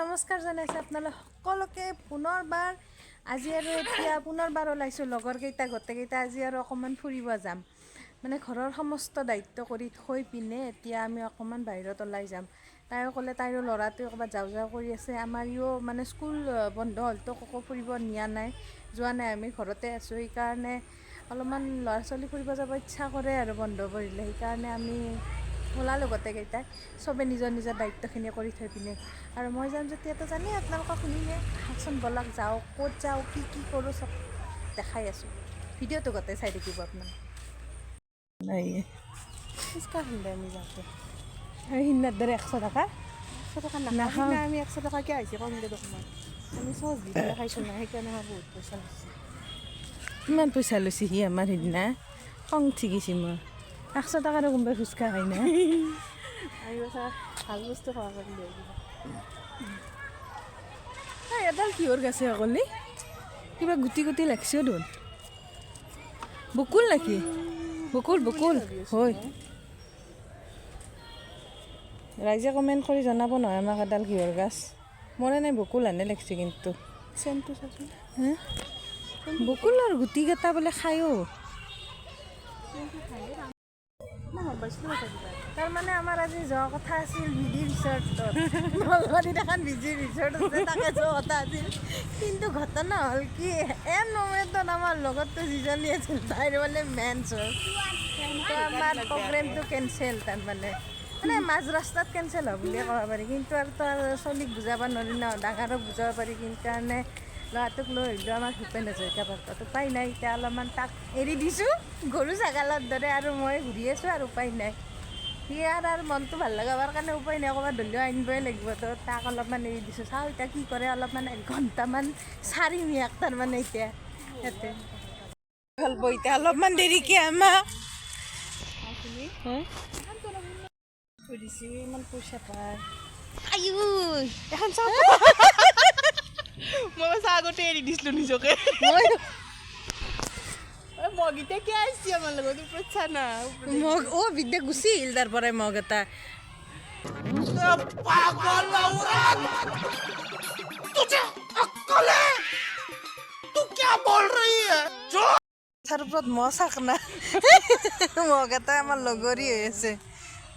নমস্কাৰ জনাইছোঁ আপোনালোক সকলোকে পুনৰবাৰ আজি আৰু এতিয়া পুনৰবাৰ ওলাইছোঁ লগৰ কেইটা গোটেইকেইটা আজি আৰু অকণমান ফুৰিব যাম মানে ঘৰৰ সমস্ত দায়িত্ব কৰি থৈ পিনে এতিয়া আমি অকণমান বাহিৰত ওলাই যাম তাইও ক'লে তাইৰো ল'ৰাটোৱে ক'ৰবাত যাওঁ যাওঁ কৰি আছে আমাৰো মানে স্কুল বন্ধ হ'লতো ক'কো ফুৰিব নিয়া নাই যোৱা নাই আমি ঘৰতে আছোঁ সেইকাৰণে অলপমান ল'ৰা ছোৱালী ফুৰিব যাব ইচ্ছা কৰে আৰু বন্ধ পৰিলে সেইকাৰণে আমি ওলালোঁ গোটেইকেইটাই চবে নিজৰ নিজৰ দায়িত্বখিনি কৰি থৈ পিনে আৰু মই যাম যেতিয়াতো জানেই আপোনালোকক শুনিলে আহকচোন ব'লক যাওঁ ক'ত যাওঁ কি কি কৰোঁ চব দেখাই আছোঁ ভিডিঅ'টো গোটেই চাই থাকিব আপোনালোকে খোজকাঢ়িলে আমি যাওঁতে সিদিনাৰ দৰে 100 টকা নাখাওঁ আমি 100 টকাকৈ আহিছে কম দে দেখোন আমি চচ দি পেলাই খাইছোঁ নাই সেইকাৰণে আমাৰ বহুত পইচা লৈছে কিমান পইচা লৈছে সি আমাৰ সিদিনা খং উঠি গৈছে মই 100 টকাৰো কোনোবাই ফুচকা খাই না ভাল বস্তু খাব পাৰিলে এডাল কিহৰ গাছে অকলে কিবা গুটি গুটি লাগছে দেখোন বকুল নেকি বকুল বকুল হয় ৰাইজে কমেণ্ট কৰি জনাব নহয় আমাক এডাল কিহৰ গাছ মোৰ এনেই বকুল আনে লাগিছে কিন্তু চেমটো চাচোন হা বকুলৰ গুটিকেইটা বোলে খায়ো তাৰমানে আমাৰ আজি যোৱা কথা আছিল বিজি ৰিচৰ্টত নলবাৰীত এখন বিজি ৰিচৰ্ট আছে তাকে যোৱা কথা আছিল কিন্তু ঘটনা হ'ল কি এন মমেণ্টত আমাৰ লগততো যিজনী আছিল তাইৰ মানে মেন্স হ'ল তো আমাৰ প্ৰগ্ৰেমটো কেঞ্চেল তাৰমানে মানে মাজ ৰাস্তাত কেঞ্চেল হ'ব বুলিয়ে ক'ব পাৰি কিন্তু আৰু তো আৰু চলিক বুজাব নোৱাৰি ন ডাঙৰক বুজাব পাৰি কিন্তু কাৰণে ল'ৰাটোক লৈ আহিলোঁ আমাৰ ভূপেন হাজৰিকা পাৰ্কত উপায় নাই এতিয়া অলপমান তাক এৰি দিছোঁ গৰু ছাগালৰ দৰে আৰু মই ঘূৰি আছোঁ আৰু উপায় নাই সি আৰু মনটো ভাল লগাবৰ কাৰণে উপায় নাই ক'ৰবাত ধৰিলেও আনিবই লাগিব তো তাক অলপমান এৰি দিছোঁ চাওঁ এতিয়া কি কৰে অলপমান 1 ঘণ্টামান চাৰি মিয়াক তাৰমানে এতিয়া ইয়াতে ভাল বৈ এতিয়া অলপমান দেৰিকৈ আমাক ইমান পইচা পায় আয়ো এখন চাওঁ মই আগতে এৰি দিছিলোঁ নিজকে মগিটা কি আহিছে আমাৰ লগত পইচা না মগ অ' বিদ্যা গুচি আহিল তাৰ পৰাই মগ এটা পাগল তুঝে অক্কল হে তু কি বল ৰহি হে তাৰ ওপৰত মহ চাক না মগ এটা আমাৰ লগৰী হৈ আছে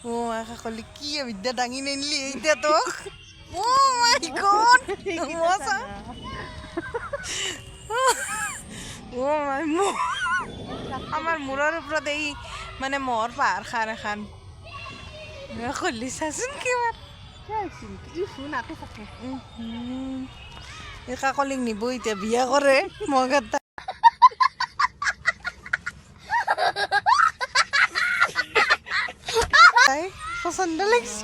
অ' আশা কলি কি বিদ্যা দাঙি নিলি এতিয়া তোক অ' মাই গড মহ চাক অ' মাই মহ আমাৰ মূৰৰ ওপৰত এই মানে মহৰ পাহাৰ খান এখন খুলি চাচোন কিমান এই কাকলিক নিব এতিয়া বিয়া কৰে মগ এটা পচন্দ লাগিছে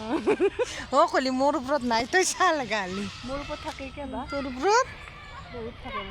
অ' কলি মোৰ ওপৰত নাই তই চাহ লগা হলি মোৰ ওপৰত থাকে কিবা তোৰ ওপৰত বহুত থাকে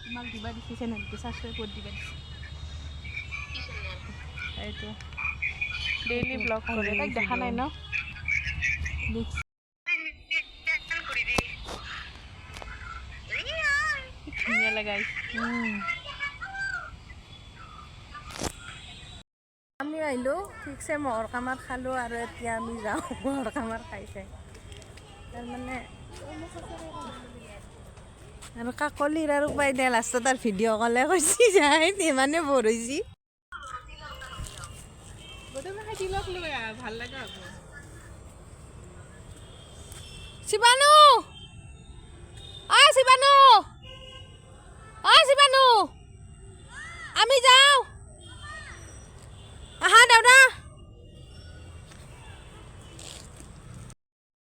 তোমাক দিবা দিছে চেনেলটো সাবস্ক্ৰাইব কৰি দিবা দিছে এইটো ডেইলি ব্লগ কৰে তাক দেখা নাই ন ধুনীয়া লগাই আমি আহিলোঁ ঠিকছে মহৰ কামাৰ খালোঁ আৰু এতিয়া আমি যাওঁ মহৰ কামাৰ খাইছে তাৰমানে আৰু কাকলিৰ আৰু উপায় নাই লাষ্টত তাৰ ভিডিঅ' কলে কৈছি যায় ইমানে বৰ হৈছি গোটেই তিলক লৈ ভাল লাগে আকৌ শিৱানু শিৱানু শিৱানু আমি যাওঁ আহা দাদা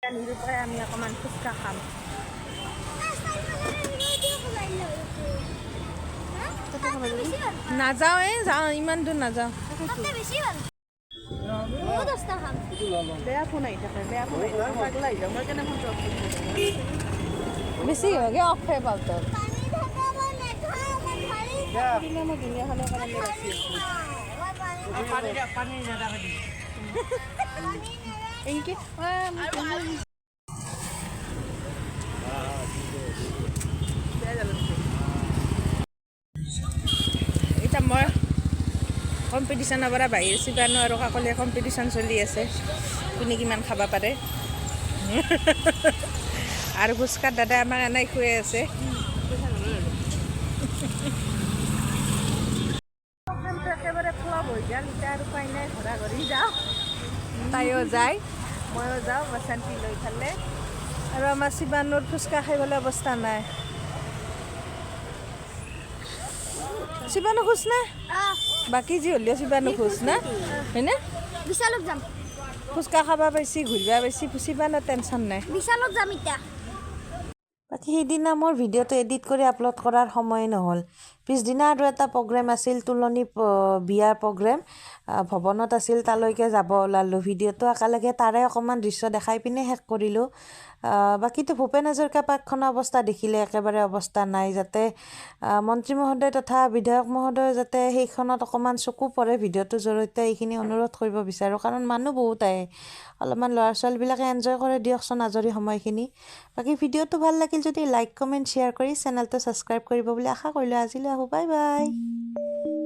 নিৰূপাই আমি অকণমান ফুচকা খাম নাযাওঁ যাওঁ ইমান দূৰ নাযাওঁ বেয়া ফোন আহি থাকে বেয়া ফোন আহি থাকে পাগলা আহি যাওঁ মই কেনে ফোনটো অফ বেছি হয়গে অফে পাওঁতো মই দুনীয়াখনৰ কাৰণে ৰাখি এনকে এতিয়া মই কম্পিটিশ্যনৰ পৰা বাহিৰ শিৱানু আৰু কাকলিয়ে কম্পিটিশ্যন চলি আছে কোনে কিমান খাব পাৰে আৰু ফুচকাৰ দাদাই আমাক এনেই খুৱাই আছে একেবাৰে ফ্লপ হৈ গ'ল এতিয়া আৰু উপায় নাই ঘৰা ঘৰি যাওঁ তাইও যায় ময়ো যাওঁ বাচান্তি লৈ ফালে আৰু আমাৰ শিৱানুৰ ফুচকা খাইবলৈ অৱস্থা নাই শিৱানু খুচ না বাকী যি হ'লেও শিৱানু খুচ না হয়নে বিশালত যাম ফুচকা খাব পাইছি ঘূৰিব পাইছি শিৱানুৰ টেনশ্যন নাই বিশালত যাম এতিয়া বাকী সেইদিনা মোৰ ভিডিঅ'টো এডিট কৰি আপলোড কৰাৰ সময় নহ'ল পিছদিনা আৰু এটা প্ৰগ্ৰেম আছিল তুলনি বিয়াৰ প্ৰগ্ৰেম ভৱনত আছিল তালৈকে যাব ওলালোঁ ভিডিঅ'টো একেলগে তাৰে অকণমান দৃশ্য দেখাই পিনে শেষ কৰিলোঁ বাকীটো ভূপেন হাজৰিকা পাৰ্কখনৰ অৱস্থা দেখিলে একেবাৰে অৱস্থা নাই যাতে মন্ত্ৰী মহোদয় তথা বিধায়ক মহোদয় যাতে সেইখনত অকণমান চকু পৰে ভিডিঅ'টোৰ জৰিয়তে এইখিনি অনুৰোধ কৰিব বিচাৰোঁ কাৰণ মানুহ বহুত আহে অলপমান ল'ৰা ছোৱালীবিলাকে এনজয় কৰে দিয়কচোন আজৰি সময়খিনি বাকী ভিডিঅ'টো ভাল লাগিল যদি লাইক কমেণ্ট শ্বেয়াৰ কৰি চেনেলটো ছাবস্ক্ৰাইব কৰিব বুলি আশা কৰিলোঁ আজিলৈ আহোঁ বাই বাই